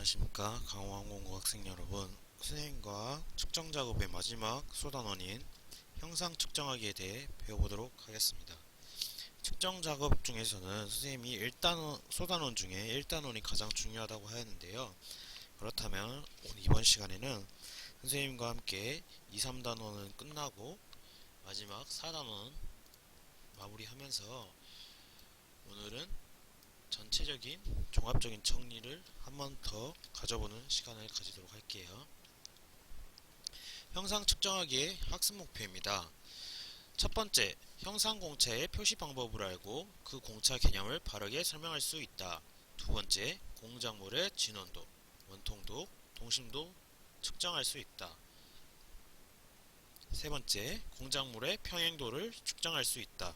안녕하십니까 강호항공고 학생 여러분. 선생님과 측정 작업의 마지막 소단원인 형상 측정하기에 대해 배워보도록 하겠습니다. 측정 작업 중에서는 선생님이 1단원, 소단원 중에 1단원이 가장 중요하다고 하였는데요. 그렇다면 이번 시간에는 선생님과 함께 2, 3단원은 끝나고 마지막 4단원 마무리하면서 오늘은 전체적인 종합적인 정리를 한 번 더 가져보는 시간을 가지도록 할게요. 형상 측정하기의 학습 목표입니다. 첫 번째, 형상 공차의 표시 방법을 알고 그 공차 개념을 바르게 설명할 수 있다. 두 번째, 공작물의 진원도, 원통도, 동심도 측정할 수 있다. 세 번째, 공작물의 평행도를 측정할 수 있다.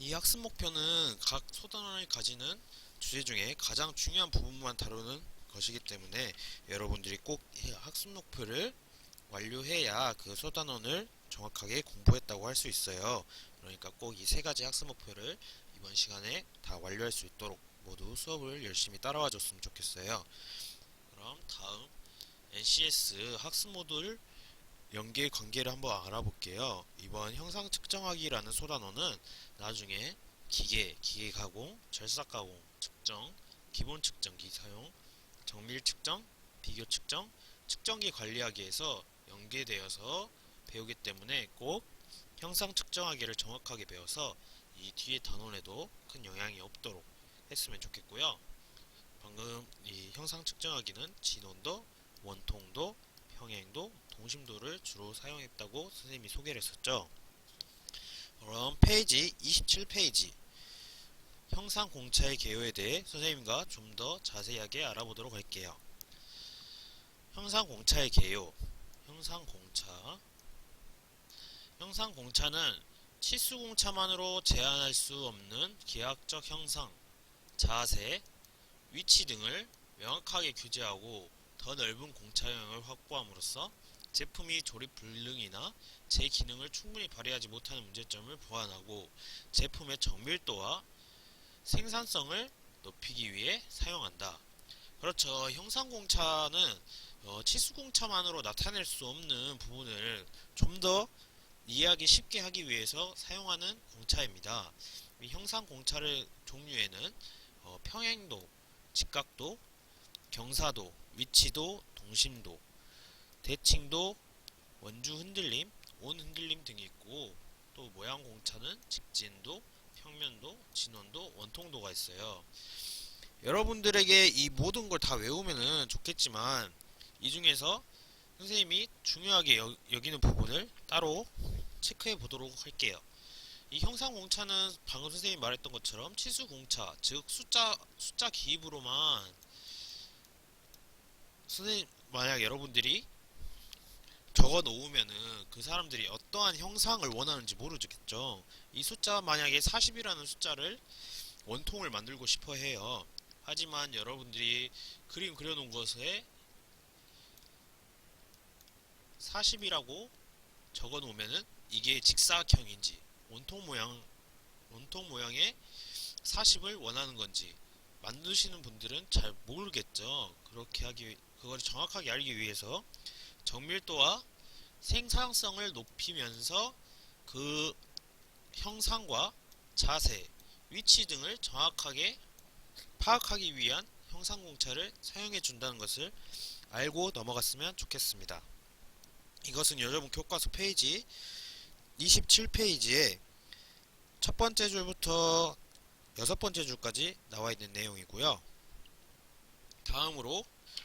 이 학습 목표는 각 소단원이 가지는 주제 중에 가장 중요한 부분만 다루는 것이기 때문에 여러분들이 꼭 학습 목표를 완료해야 그 소단원을 정확하게 공부했다고 할 수 있어요. 그러니까 꼭 이 세 가지 학습 목표를 이번 시간에 다 완료할 수 있도록 모두 수업을 열심히 따라와 줬으면 좋겠어요. 그럼 다음 NCS 학습 모듈 연계 관계를 한번 알아볼게요. 이번 형상 측정하기라는 소단원은 나중에 기계 가공, 절삭 가공, 측정, 기본 측정기 사용, 정밀 측정, 비교 측정, 측정기 관리하기에서 연계되어서 배우기 때문에 꼭 형상 측정하기를 정확하게 배워서 이 뒤에 단원에도 큰 영향이 없도록 했으면 좋겠고요. 방금 이 형상 측정하기는 진원도, 원통도, 평행도, 동심도를 주로 사용했다고 선생님이 소개를 했었죠. 그럼 페이지 27페이지 형상 공차의 개요에 대해 선생님과 좀 더 자세하게 알아보도록 할게요. 형상 공차의 개요. 형상 공차. 형상 공차는 치수 공차만으로 제한할 수 없는 기하학적 형상, 자세, 위치 등을 명확하게 규제하고 더 넓은 공차 영역을 확보함으로써 제품이 조립 불능이나 제 기능을 충분히 발휘하지 못하는 문제점을 보완하고 제품의 정밀도와 생산성을 높이기 위해 사용한다. 그렇죠. 형상공차는 치수공차만으로 나타낼 수 없는 부분을 좀 더 이해하기 쉽게 하기 위해서 사용하는 공차입니다. 이 형상공차의 종류에는 평행도, 직각도, 경사도, 위치도, 동심도, 대칭도, 원주 흔들림, 온 흔들림 등이 있고 또 모양 공차는 직진도, 평면도, 진원도, 원통도가 있어요. 여러분들에게 이 모든 걸 다 외우면은 좋겠지만 이 중에서 선생님이 중요하게 여기는 부분을 따로 체크해 보도록 할게요. 이 형상 공차는 방금 선생님이 말했던 것처럼 치수 공차, 즉 숫자 기입으로만 선생님 만약 여러분들이 적어 놓으면은 그 사람들이 어떠한 형상을 원하는지 모르겠죠. 이 숫자 만약에 40이라는 숫자를 원통을 만들고 싶어 해요. 하지만 여러분들이 그림 그려놓은 것에 40이라고 적어 놓으면은 이게 직사각형인지 원통 모양의 40을 원하는 건지 만드시는 분들은 잘 모르겠죠. 그걸 정확하게 알기 위해서 정밀도와 생산성을 높이면서 그 형상과 자세, 위치 등을 정확하게 파악하기 위한 형상공차를 사용해 준다는 것을 알고 넘어갔으면 좋겠습니다. 이것은 여러분 교과서 페이지 27페이지에 첫 번째 줄부터 여섯 번째 줄까지 나와 있는 내용이고요. 다음으로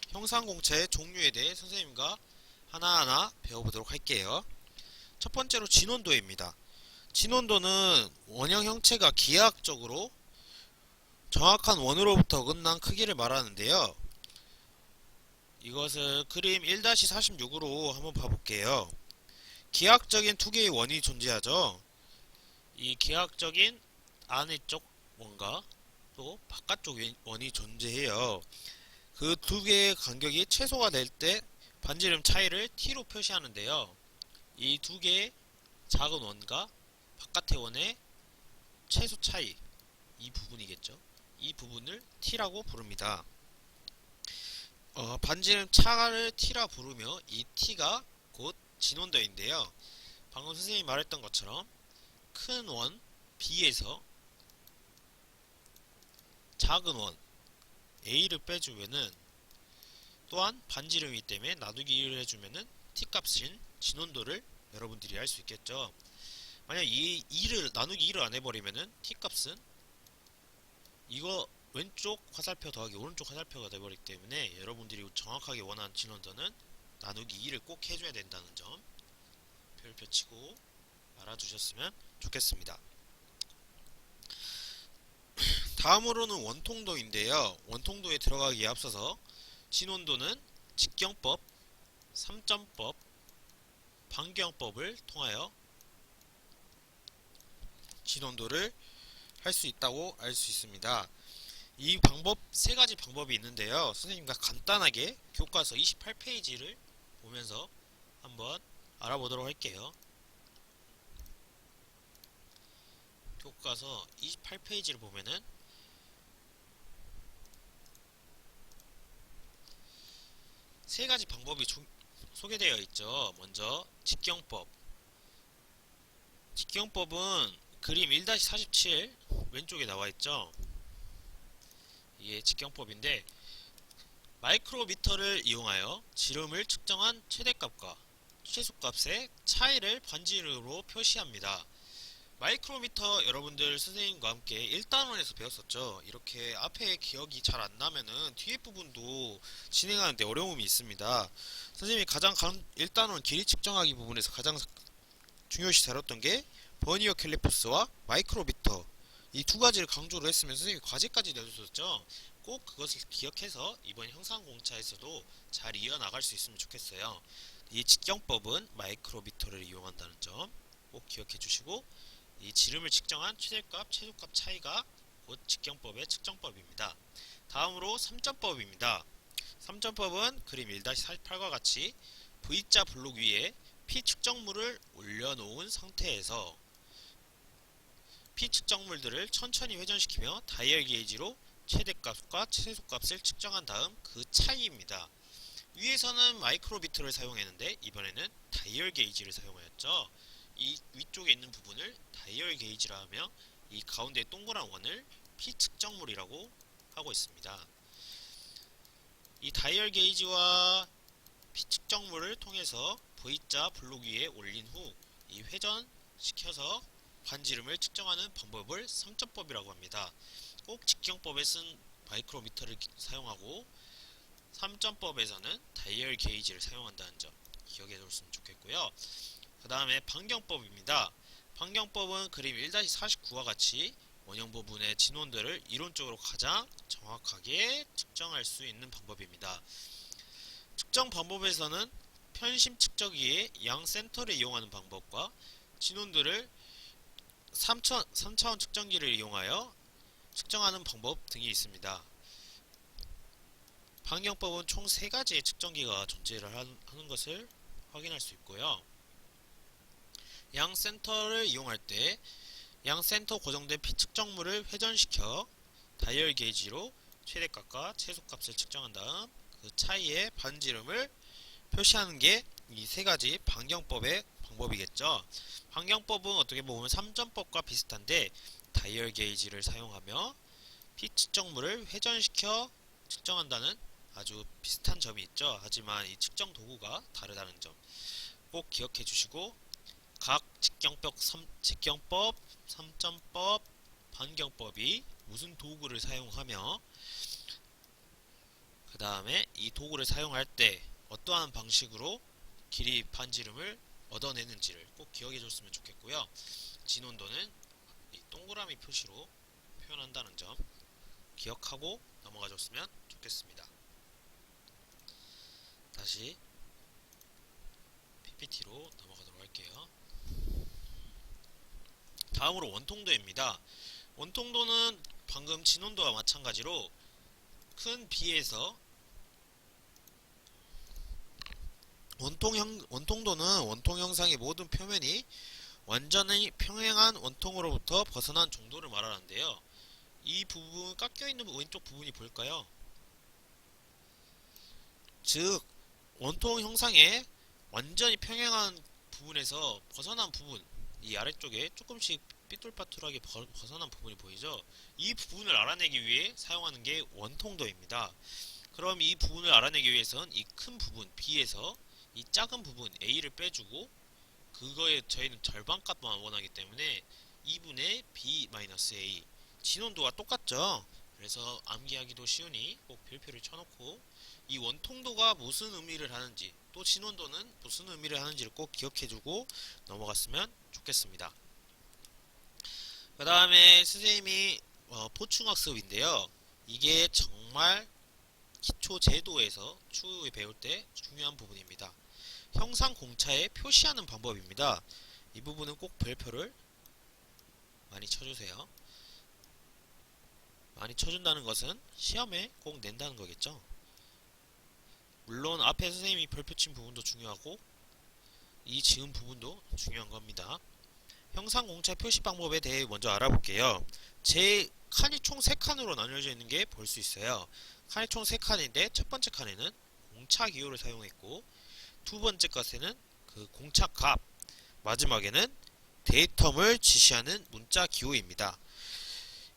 형상공차의 종류에 대해 선생님과 하나하나 배워보도록 할게요. 첫 번째로 진원도입니다. 진원도는 원형 형체가 기하학적으로 정확한 원으로부터 어긋난 크기를 말하는데요. 이것을 그림 1-46으로 한번 봐볼게요. 기하학적인 두 개의 원이 존재하죠. 이 기하학적인 안쪽 원과 또 바깥쪽 원이 존재해요. 그 두 개의 간격이 최소가 될 때 반지름 차이를 t로 표시하는데요. 이 두 개의 작은 원과 바깥의 원의 최소 차이, 이 부분이겠죠. 이 부분을 t라고 부릅니다. 반지름 차를 T라 부르며 이 T가 곧 진원도인데요. 방금 선생님이 말했던 것처럼 큰 원 B에서 작은 원 A를 빼주면은, 또한 반지름이기 때문에 나누기 2를 해주면은 T 값인 진원도를 여러분들이 알 수 있겠죠. 만약 이 2를 나누기 2를 안 해버리면은 T 값은 이거 왼쪽 화살표 더하기 오른쪽 화살표가 돼버리기 때문에 여러분들이 정확하게 원하는 진원도는 나누기 2를 꼭 해줘야 된다는 점 별표 치고 알아두셨으면 좋겠습니다. 다음으로는 원통도인데요. 원통도에 들어가기에 앞서서 진원도는 직경법, 삼점법, 반경법을 통하여 진원도를 할 수 있다고 알 수 있습니다. 이 방법, 세 가지 방법이 있는데요. 선생님과 간단하게 교과서 28페이지를 보면서 한번 알아보도록 할게요. 교과서 28페이지를 보면은 세 가지 방법이 소개되어 있죠. 먼저 직경법. 직경법은 그림 1-47 왼쪽에 나와 있죠. 이게 직경법인데, 마이크로미터를 이용하여 지름을 측정한 최대값과 최소값의 차이를 반지름으로 표시합니다. 마이크로미터 여러분들 선생님과 함께 1단원에서 배웠었죠. 이렇게 앞에 기억이 잘 안 나면은 뒤에 부분도 진행하는데 어려움이 있습니다. 선생님이 가장 1단원 길이 측정하기 부분에서 가장 중요시 다뤘던 게 버니어 캘리퍼스와 마이크로미터, 이 두 가지를 강조를 했으면 선생님이 과제까지 내줬었죠. 꼭 그것을 기억해서 이번 형상공차에서도 잘 이어나갈 수 있으면 좋겠어요. 이 직경법은 마이크로미터를 이용한다는 점 꼭 기억해 주시고, 이 지름을 측정한 최대값, 최소값 차이가 곧 직경법의 측정법입니다. 다음으로 3점법입니다. 3점법은 그림 1-48과 같이 V자 블록 위에 P 측정물을 올려놓은 상태에서 P 측정물들을 천천히 회전시키며 다이얼 게이지로 최대값과 최소값을 측정한 다음 그 차이입니다. 위에서는 마이크로미터를 사용했는데 이번에는 다이얼 게이지를 사용하였죠. 이 위쪽에 있는 부분을 다이얼 게이지라 하며 이 가운데 동그란 원을 P 측정물이라고 하고 있습니다. 이 다이얼 게이지와 P 측정물을 통해서 V자 블록 위에 올린 후 이 회전시켜서 반지름을 측정하는 방법을 3점법이라고 합니다. 꼭 직경법에 쓴 마이크로미터를 사용하고 3점법에서는 다이얼 게이지를 사용한다는 점 기억해 뒀으면 좋겠고요. 그 다음에 반경법입니다. 반경법은 그림 1-49와 같이 원형 부분의 진원들을 이론적으로 가장 정확하게 측정할 수 있는 방법입니다. 측정 방법에서는 편심 측정기의 양 센터를 이용하는 방법과 진원들을 3차원 측정기를 이용하여 측정하는 방법 등이 있습니다. 반경법은 총 3가지의 측정기가 존재를 하는 것을 확인할 수 있고요. 양 센터를 이용할 때 양 센터 고정된 P 측정물을 회전시켜 다이얼 게이지로 최대값과 최소값을 측정한 다음 그 차이의 반지름을 표시하는 게 이 3가지 반경법의 방법이겠죠. 반경법은 어떻게 보면 3점법과 비슷한데 다이얼 게이지를 사용하며 P 측정물을 회전시켜 측정한다는 아주 비슷한 점이 있죠. 하지만 이 측정 도구가 다르다는 점 꼭 기억해 주시고, 각 직경법, 3점법, 반경법이 무슨 도구를 사용하며 그 다음에 이 도구를 사용할 때 어떠한 방식으로 길이 반지름을 얻어내는지를 꼭 기억해 줬으면 좋겠고요. 진원도는 이 동그라미 표시로 표현한다는 점 기억하고 넘어가 줬으면 좋겠습니다. 다시 PPT로 넘어가도록 할게요. 다음으로 원통도입니다. 원통도는 방금 진원도와 마찬가지로 큰 B에서 원통도는 원통 형상의 모든 표면이 완전히 평행한 원통으로부터 벗어난 정도를 말하는데요. 이 부분 깎여있는 왼쪽 부분이 볼까요? 즉 원통 형상의 완전히 평행한 부분에서 벗어난 부분, 이 아래쪽에 조금씩 삐뚤빠뚤하게 벗어난 부분이 보이죠? 이 부분을 알아내기 위해 사용하는 게 원통도입니다. 그럼 이 부분을 알아내기 위해선 이 큰 부분 B에서 이 작은 부분 A를 빼주고, 그거에 저희는 절반값만 원하기 때문에 2분의 B-A, 진원도가 똑같죠? 그래서 암기하기도 쉬우니 꼭 별표를 쳐놓고, 이 원통도가 무슨 의미를 하는지, 또 진원도는 무슨 의미를 하는지를 꼭 기억해주고 넘어갔으면 좋겠습니다. 그 다음에 선생님이 보충학습인데요. 이게 정말 기초 제도에서 추후에 배울 때 중요한 부분입니다. 형상 공차에 표시하는 방법입니다. 이 부분은 꼭 별표를 많이 쳐주세요. 많이 쳐준다는 것은 시험에 꼭 낸다는 거겠죠. 물론 앞에 선생님이 별표 친 부분도 중요하고 이 지은 부분도 중요한 겁니다. 형상 공차 표시 방법에 대해 먼저 알아볼게요. 제 칸이 총 3칸으로 나뉘어져 있는 게 볼 수 있어요. 칸이 총 3칸인데 첫 번째 칸에는 공차 기호를 사용했고, 두 번째 칸에는 그 공차 값, 마지막에는 데이텀을 지시하는 문자 기호입니다.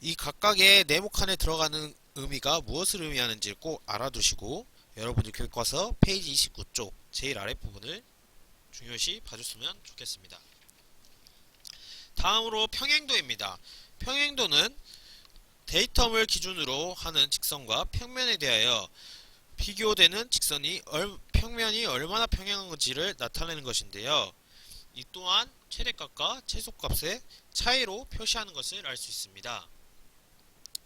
이 각각의 네모 칸에 들어가는 의미가 무엇을 의미하는지 꼭 알아두시고 여러분들 교과서 페이지 29쪽 제일 아랫부분을 중요시 봐줬으면 좋겠습니다. 다음으로 평행도입니다. 평행도는 데이텀을 기준으로 하는 직선과 평면에 대하여 비교되는 직선이 평면이 얼마나 평행한지를 나타내는 것인데요. 이 또한 최대값과 최소값의 차이로 표시하는 것을 알 수 있습니다.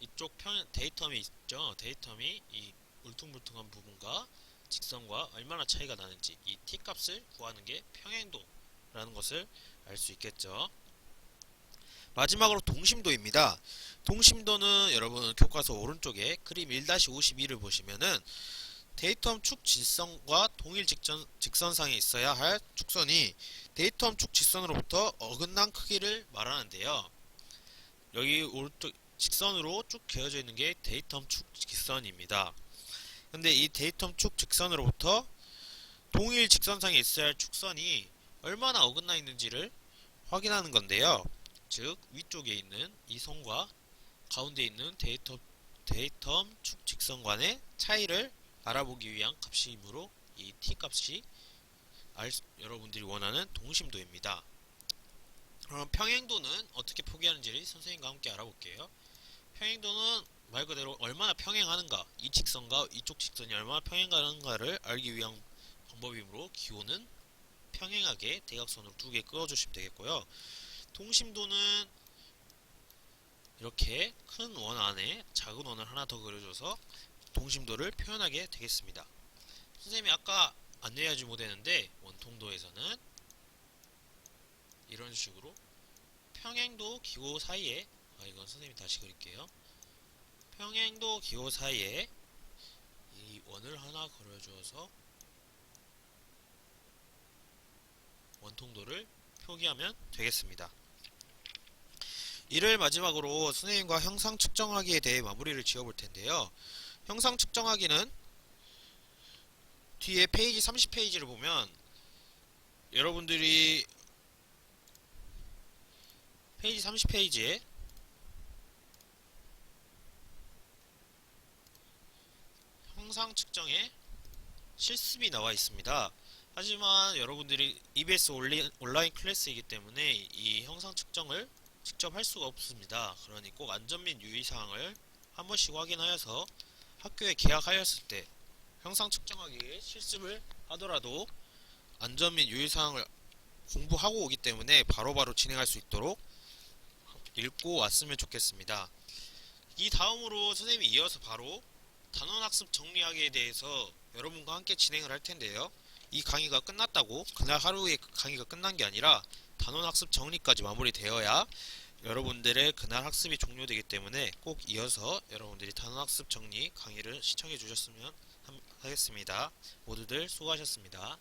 이쪽 데이텀이 있죠. 데이텀이 이 울퉁불퉁한 부분과 직선과 얼마나 차이가 나는지, 이 t값을 구하는 게 평행도라는 것을 알 수 있겠죠. 마지막으로 동심도입니다. 동심도는 여러분 교과서 오른쪽에 그림 1-52를 보시면은 데이텀 축 직선과 동일 직선상에 있어야 할 축선이 데이텀 축 직선으로부터 어긋난 크기를 말하는데요. 여기 오른쪽 직선으로 쭉 그어져 있는 게 데이텀 축 직선입니다. 근데 이 데이텀 축 직선으로부터 동일 직선상에 있어야 할 축선이 얼마나 어긋나 있는지를 확인하는 건데요. 즉 위쪽에 있는 이 선과 가운데 있는 데이텀 축 직선 간의 차이를 알아보기 위한 값이므로 이 t값이 여러분들이 원하는 동심도입니다. 그럼 평행도는 어떻게 표기하는지를 선생님과 함께 알아볼게요. 평행도는 말 그대로 얼마나 평행하는가, 이 직선과 이쪽 직선이 얼마나 평행하는가를 알기 위한 방법이므로 기호는 평행하게 대각선으로 2개 그어주시면 되겠고요. 동심도는 이렇게 큰 원 안에 작은 원을 하나 더 그려줘서 동심도를 표현하게 되겠습니다. 선생님이 아까 안내하지 못했는데 원통도에서는 이런 식으로 평행도 기호 사이에, 이건 선생님이 다시 그릴게요. 평행도 기호 사이에 이 원을 하나 그려주어서 원통도를 표기하면 되겠습니다. 이를 마지막으로 선생님과 형상 측정하기에 대해 마무리를 지어볼 텐데요. 형상 측정하기는 뒤에 페이지 30페이지를 보면 여러분들이 페이지 30페이지에 형상 측정의 실습이 나와 있습니다. 하지만 여러분들이 EBS 온라인 클래스이기 때문에 이 형상 측정을 직접 할 수가 없습니다. 그러니 꼭 안전 및 유의사항을 한 번씩 확인하여서 학교에 개학하였을 때 형상 측정하기에 실습을 하더라도 안전 및 유의사항을 공부하고 오기 때문에 바로바로 진행할 수 있도록 읽고 왔으면 좋겠습니다. 이 다음으로 선생님이 이어서 바로 단원학습 정리하기에 대해서 여러분과 함께 진행을 할 텐데요. 이 강의가 끝났다고 그날 하루에 강의가 끝난 게 아니라 단원학습 정리까지 마무리되어야 여러분들의 그날 학습이 종료되기 때문에 꼭 이어서 여러분들이 단원학습 정리 강의를 시청해 주셨으면 하겠습니다. 모두들 수고하셨습니다.